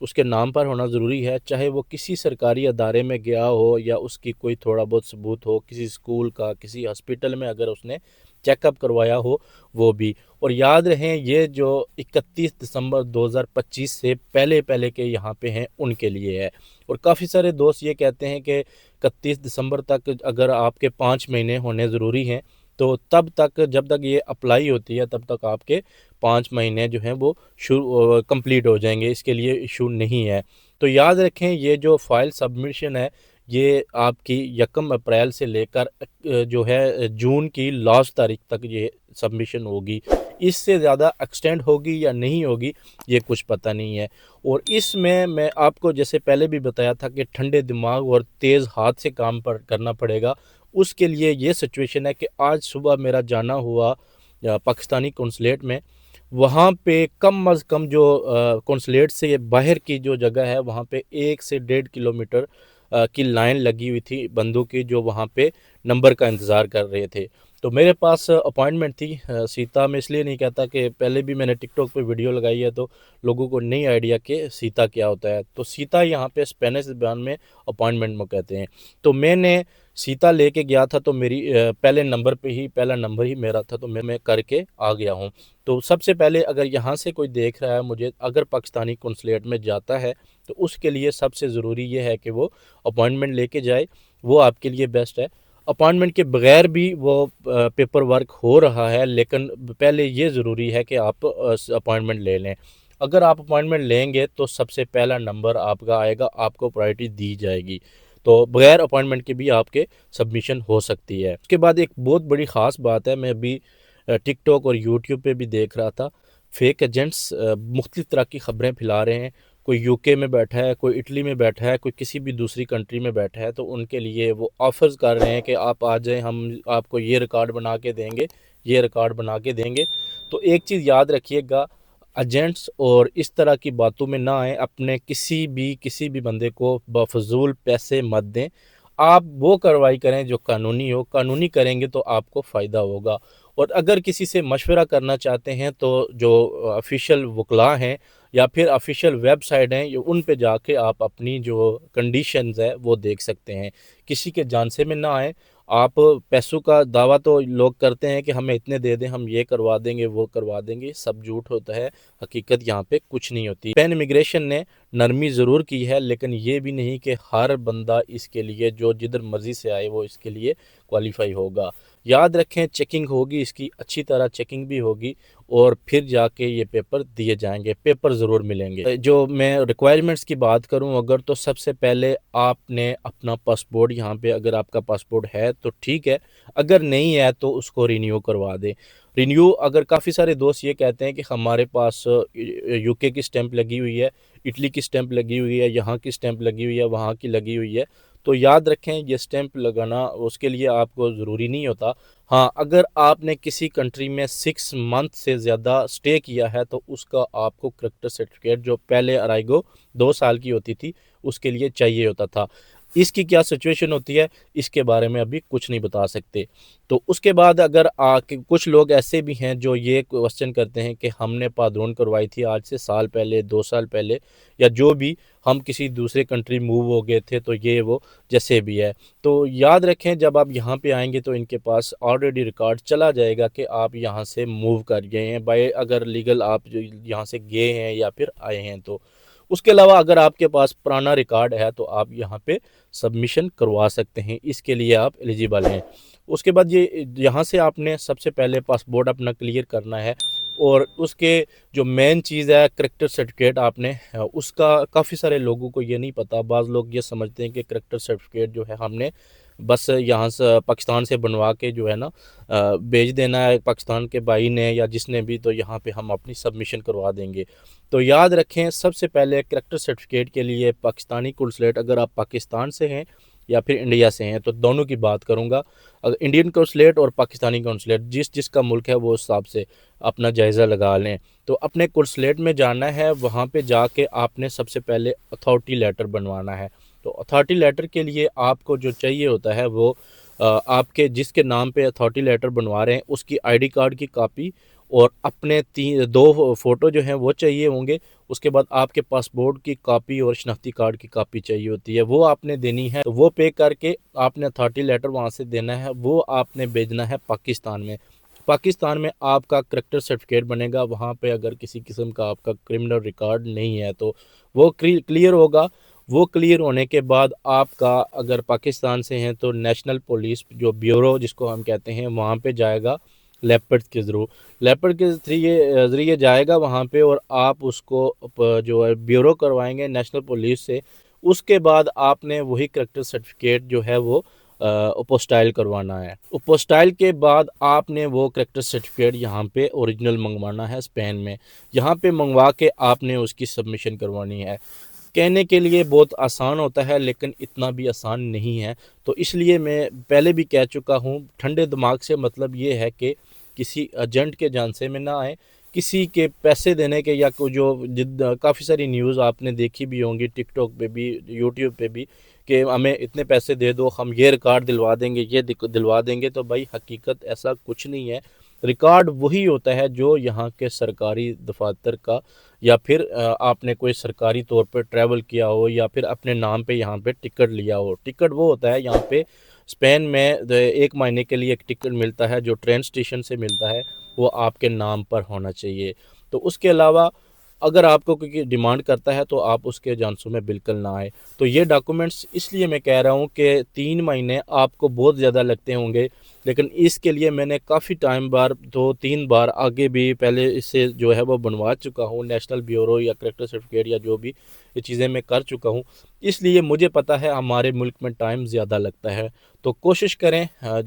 اس کے نام پر ہونا ضروری ہے، چاہے وہ کسی سرکاری ادارے میں گیا ہو یا اس کی کوئی تھوڑا بہت ثبوت ہو، کسی اسکول کا، کسی ہاسپٹل میں اگر اس نے چیک اپ کروایا ہو وہ بھی۔ اور یاد رہیں یہ جو 31 دسمبر 2025 سے پہلے کے یہاں پہ ہیں ان کے لیے ہے۔ اور کافی سارے دوست یہ کہتے ہیں کہ 31 دسمبر تک اگر آپ کے 5 مہینے ہونے ضروری ہیں تو تب تک جب تک یہ اپلائی ہوتی ہے تب تک آپ کے 5 مہینے جو ہیں وہ کمپلیٹ ہو جائیں گے، اس کے لیے ایشو نہیں ہے۔ تو یاد رکھیں یہ جو فائل سبمیشن ہے یہ آپ کی 1 اپریل سے لے کر جو ہے جون کی لاسٹ تاریخ تک یہ سبمیشن ہوگی۔ اس سے زیادہ ایکسٹینڈ ہوگی یا نہیں ہوگی یہ کچھ پتہ نہیں ہے۔ اور اس میں آپ کو جیسے پہلے بھی بتایا تھا کہ ٹھنڈے دماغ اور تیز ہاتھ سے کام کرنا پڑے گا۔ اس کے لیے یہ سچویشن ہے کہ آج صبح میرا جانا ہوا پاکستانی کنسولیٹ میں، وہاں پہ کم از کم جو کنسولیٹ سے باہر کی جو جگہ ہے وہاں پہ 1 سے 1.5 کلومیٹر کی لائن لگی ہوئی تھی بندوں کی، جو وہاں پہ نمبر کا انتظار کر رہے تھے۔ تو میرے پاس اپوائنٹمنٹ تھی سیتا، میں اس لیے نہیں کہتا کہ پہلے بھی میں نے ٹک ٹاک پہ ویڈیو لگائی ہے تو لوگوں کو نہیں آئیڈیا کہ سیتا کیا ہوتا ہے۔ تو سیتا یہاں پہ اسپینش زبان میں اپوائنٹمنٹ میں کہتے ہیں۔ تو میں نے سیتا لے کے گیا تھا تو میری پہلا نمبر ہی میرا تھا، تو میں کر کے آ گیا ہوں۔ تو سب سے پہلے اگر یہاں سے کوئی دیکھ رہا ہے مجھے، اگر پاکستانی کنسولیٹ میں جاتا ہے تو اس کے لیے سب سے ضروری یہ ہے کہ وہ اپوائنٹمنٹ لے کے جائے، وہ آپ کے لیے بیسٹ ہے۔ اپوائنٹمنٹ کے بغیر بھی وہ پیپر ورک ہو رہا ہے، لیکن پہلے یہ ضروری ہے کہ آپ اپوائنٹمنٹ لے لیں۔ اگر آپ اپوائنٹمنٹ لیں گے تو سب سے پہلا نمبر آپ کا آئے گا، آپ کو پرائرٹی دی جائے گی۔ تو بغیر اپوائنٹمنٹ کے بھی آپ کے سبمیشن ہو سکتی ہے۔ اس کے بعد ایک بہت بڑی خاص بات ہے، میں ابھی ٹک ٹاک اور یوٹیوب پہ بھی دیکھ رہا تھا، فیک ایجنٹس مختلف طرح کی خبریں پھیلا رہے ہیں۔ کوئی یو کے میں بیٹھا ہے، کوئی اٹلی میں بیٹھا ہے، کوئی کسی بھی دوسری کنٹری میں بیٹھا ہے، تو ان کے لیے وہ آفرز کر رہے ہیں کہ آپ آ جائیں، ہم آپ کو یہ ریکارڈ بنا کے دیں گے، یہ ریکارڈ بنا کے دیں گے۔ تو ایک چیز یاد رکھیے گا، ایجنٹس اور اس طرح کی باتوں میں نہ آئیں، اپنے کسی بھی بندے کو بفضول پیسے مت دیں۔ آپ وہ کارروائی کریں جو قانونی ہو، قانونی کریں گے تو آپ کو فائدہ ہوگا۔ اور اگر کسی سے مشورہ کرنا چاہتے ہیں تو جو آفیشیل وکلاء ہیں یا پھر آفیشیل ویب سائٹ ہیں، ان پہ جا کے آپ اپنی جو کنڈیشنز ہے وہ دیکھ سکتے ہیں۔ کسی کے جانسے میں نہ آئیں۔ آپ پیسوں کا دعویٰ تو لوگ کرتے ہیں کہ ہمیں اتنے دے دیں، ہم یہ کروا دیں گے، وہ کروا دیں گے، سب جھوٹ ہوتا ہے، حقیقت یہاں پہ کچھ نہیں ہوتی۔ پین امیگریشن نے نرمی ضرور کی ہے، لیکن یہ بھی نہیں کہ ہر بندہ اس کے لیے جو جدھر مرضی سے آئے وہ اس کے لیے کوالیفائی ہوگا۔ یاد رکھیں چیکنگ ہوگی، اس کی اچھی طرح چیکنگ بھی ہوگی، اور پھر جا کے یہ پیپر دیے جائیں گے، پیپر ضرور ملیں گے۔ جو میں ریکوائرمنٹس کی بات کروں اگر، تو سب سے پہلے آپ نے اپنا پاسپورٹ یہاں پہ، اگر آپ کا پاسپورٹ ہے تو ٹھیک ہے، اگر نہیں ہے تو اس کو رینیو کروا دیں۔ رینیو اگر کافی سارے دوست یہ کہتے ہیں کہ ہمارے پاس یو کے کی سٹیمپ لگی ہوئی ہے، اٹلی کی سٹیمپ لگی ہوئی ہے، یہاں کی سٹیمپ لگی ہوئی ہے، وہاں کی لگی ہوئی ہے، تو یاد رکھیں یہ سٹیمپ لگانا اس کے لیے آپ کو ضروری نہیں ہوتا۔ ہاں، اگر آپ نے کسی کنٹری میں 6 منتھ سے زیادہ سٹے کیا ہے تو اس کا آپ کو کریکٹر سرٹیفکیٹ، جو پہلے ارائیگو 2 سال کی ہوتی تھی، اس کے لیے چاہیے ہوتا تھا۔ اس کی کیا سچویشن ہوتی ہے اس کے بارے میں ابھی کچھ نہیں بتا سکتے۔ تو اس کے بعد اگر کچھ لوگ ایسے بھی ہیں جو یہ کوسچن کرتے ہیں کہ ہم نے پادرون کروائی تھی آج سے سال پہلے، 2 سال پہلے، یا جو بھی ہم کسی دوسرے کنٹری موو ہو گئے تھے، تو یہ وہ جیسے بھی ہے، تو یاد رکھیں جب آپ یہاں پہ آئیں گے تو ان کے پاس آلریڈی ریکارڈ چلا جائے گا کہ آپ یہاں سے موو کر گئے ہیں، بائی اگر لیگل آپ یہاں سے گئے ہیں یا پھر آئے ہیں تو۔ اس کے علاوہ اگر آپ کے پاس پرانا ریکارڈ ہے تو آپ یہاں پہ سبمیشن کروا سکتے ہیں، اس کے لیے آپ ایلیجیبل ہیں۔ اس کے بعد یہاں سے آپ نے سب سے پہلے پاسپورٹ اپنا کلیئر کرنا ہے، اور اس کے جو مین چیز ہے کریکٹر سرٹیفکیٹ، آپ نے اس کا کافی سارے لوگوں کو یہ نہیں پتا۔ بعض لوگ یہ سمجھتے ہیں کہ کریکٹر سرٹیفکیٹ جو ہے ہم نے بس یہاں سے پاکستان سے بنوا کے جو ہے نا بھیج دینا ہے پاکستان کے بھائی نے یا جس نے بھی، تو یہاں پہ ہم اپنی سبمیشن کروا دیں گے۔ تو یاد رکھیں سب سے پہلے کریکٹر سرٹیفکیٹ کے لیے پاکستانی کنسولیٹ، اگر آپ پاکستان سے ہیں یا پھر انڈیا سے ہیں، تو دونوں کی بات کروں گا، اگر انڈین کنسولیٹ اور پاکستانی کنسولیٹ جس کا ملک ہے وہ حساب سے اپنا جائزہ لگا لیں۔ تو اپنے کنسولیٹ میں جانا ہے، وہاں پہ جا کے آپ نے سب سے پہلے اتھارٹی لیٹر بنوانا ہے۔ تو اتھارٹی لیٹر کے لیے آپ کو جو چاہیے ہوتا ہے وہ آپ کے جس کے نام پہ اتھارٹی لیٹر بنوا رہے ہیں اس کی آئی ڈی کارڈ کی کاپی، اور اپنے دو فوٹو جو ہیں وہ چاہیے ہوں گے. اس کے بعد آپ کے پاسپورٹ کی کاپی اور شناختی کارڈ کی کاپی چاہیے ہوتی ہے, وہ آپ نے دینی ہے. وہ پے کر کے آپ نے اتھارٹی لیٹر وہاں سے دینا ہے, وہ آپ نے بھیجنا ہے پاکستان میں. پاکستان میں آپ کا کریکٹر سرٹیفکیٹ بنے گا. وہاں پہ اگر کسی قسم کا آپ کا کرمنل ریکارڈ نہیں ہے تو وہ کلیئر ہوگا. وہ کلیئر ہونے کے بعد آپ کا اگر پاکستان سے ہیں تو نیشنل پولیس جو بیورو جس کو ہم کہتے ہیں وہاں پہ جائے گا لیپرڈ کے لیپرڈ کے ذریعے جائے گا وہاں پہ, اور آپ اس کو جو ہے بیورو کروائیں گے نیشنل پولیس سے. اس کے بعد آپ نے وہی کریکٹر سرٹیفکیٹ جو ہے وہ اپوسٹائل کروانا ہے. اپوسٹائل کے بعد آپ نے وہ کریکٹر سرٹیفکیٹ یہاں پہ اوریجنل منگوانا ہے اسپین میں. یہاں پہ منگوا کے آپ نے اس کی سبمیشن کروانی ہے. کہنے کے لیے بہت آسان ہوتا ہے لیکن اتنا بھی آسان نہیں ہے. تو اس لیے میں پہلے بھی کہہ چکا ہوں, ٹھنڈے دماغ سے مطلب یہ ہے کہ کسی ایجنٹ کے جانسے میں نہ آئے, کسی کے پیسے دینے کے یا جو کافی ساری نیوز آپ نے دیکھی بھی ہوں گی ٹک ٹاک پہ بھی یوٹیوب پہ بھی کہ ہمیں اتنے پیسے دے دو ہم یہ ریکارڈ دلوا دیں گے یہ دلوا دیں گے. تو بھائی حقیقت ایسا کچھ نہیں ہے. ریکارڈ وہی ہوتا ہے جو یہاں کے سرکاری دفاتر کا, یا پھر آپ نے کوئی سرکاری طور پہ ٹریول کیا ہو یا پھر اپنے نام پہ یہاں پہ ٹکٹ لیا ہو. ٹکٹ وہ ہوتا ہے یہاں پہ اسپین میں 1 مہینے کے لیے ایک ٹکٹ ملتا ہے جو ٹرین اسٹیشن سے ملتا ہے, وہ آپ کے نام پر ہونا چاہیے. تو اس کے علاوہ اگر آپ کو کوئی ڈیمانڈ کرتا ہے تو آپ اس کے جانسوں میں بالکل نہ آئے. تو یہ ڈاکومنٹس اس لیے میں کہہ رہا ہوں کہ 3 مہینے آپ کو بہت زیادہ لگتے ہوں گے, لیکن اس کے لیے میں نے کافی ٹائم 2-3 بار آگے بھی پہلے اس سے جو ہے وہ بنوا چکا ہوں, نیشنل بیورو یا کریکٹر سرٹیفکیٹ یا جو بھی یہ چیزیں میں کر چکا ہوں. اس لیے مجھے پتہ ہے ہمارے ملک میں ٹائم زیادہ لگتا ہے. تو کوشش کریں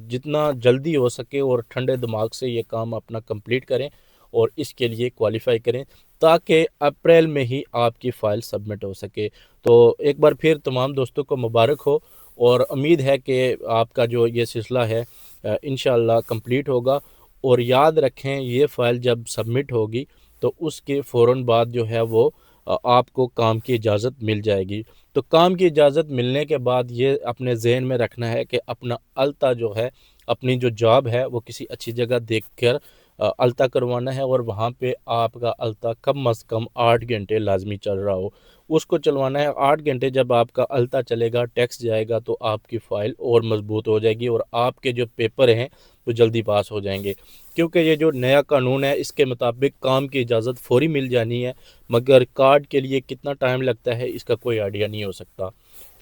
جتنا جلدی ہو سکے اور ٹھنڈے دماغ سے یہ کام اپنا کمپلیٹ کریں اور اس کے لیے کوالیفائی کریں تاکہ اپریل میں ہی آپ کی فائل سبمٹ ہو سکے. تو ایک بار پھر تمام دوستوں کو مبارک ہو, اور امید ہے کہ آپ کا جو یہ سلسلہ ہے انشاءاللہ کمپلیٹ ہوگا. اور یاد رکھیں یہ فائل جب سبمٹ ہوگی تو اس کے فوراً بعد جو ہے وہ آپ کو کام کی اجازت مل جائے گی. تو کام کی اجازت ملنے کے بعد یہ اپنے ذہن میں رکھنا ہے کہ اپنا التا جو ہے, اپنی جو جاب ہے وہ کسی اچھی جگہ دیکھ کر التا کروانا ہے, اور وہاں پہ آپ کا التا کم از کم 8 گھنٹے لازمی چل رہا ہو, اس کو چلوانا ہے. 8 گھنٹے جب آپ کا التا چلے گا, ٹیکس جائے گا, تو آپ کی فائل اور مضبوط ہو جائے گی اور آپ کے جو پیپر ہیں وہ جلدی پاس ہو جائیں گے. کیونکہ یہ جو نیا قانون ہے اس کے مطابق کام کی اجازت فوری مل جانی ہے, مگر کارڈ کے لیے کتنا ٹائم لگتا ہے اس کا کوئی آئیڈیا نہیں ہو سکتا.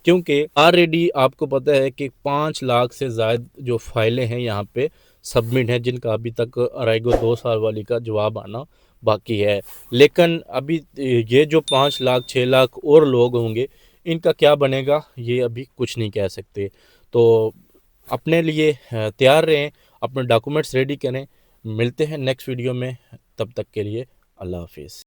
کیونکہ آلریڈی آپ کو پتہ ہے کہ 5 لاکھ سے زائد جو فائلیں ہیں یہاں پہ سبمٹ ہیں, جن کا ابھی تک ارائے گو 2 سال والی کا جواب آنا باقی ہے. لیکن ابھی یہ جو 5 لاکھ 6 لاکھ اور لوگ ہوں گے ان کا کیا بنے گا یہ ابھی کچھ نہیں کہہ سکتے. تو اپنے لیے تیار رہیں, اپنے ڈاکومنٹس ریڈی کریں. ملتے ہیں نیکسٹ ویڈیو میں, تب تک کے لیے اللہ حافظ.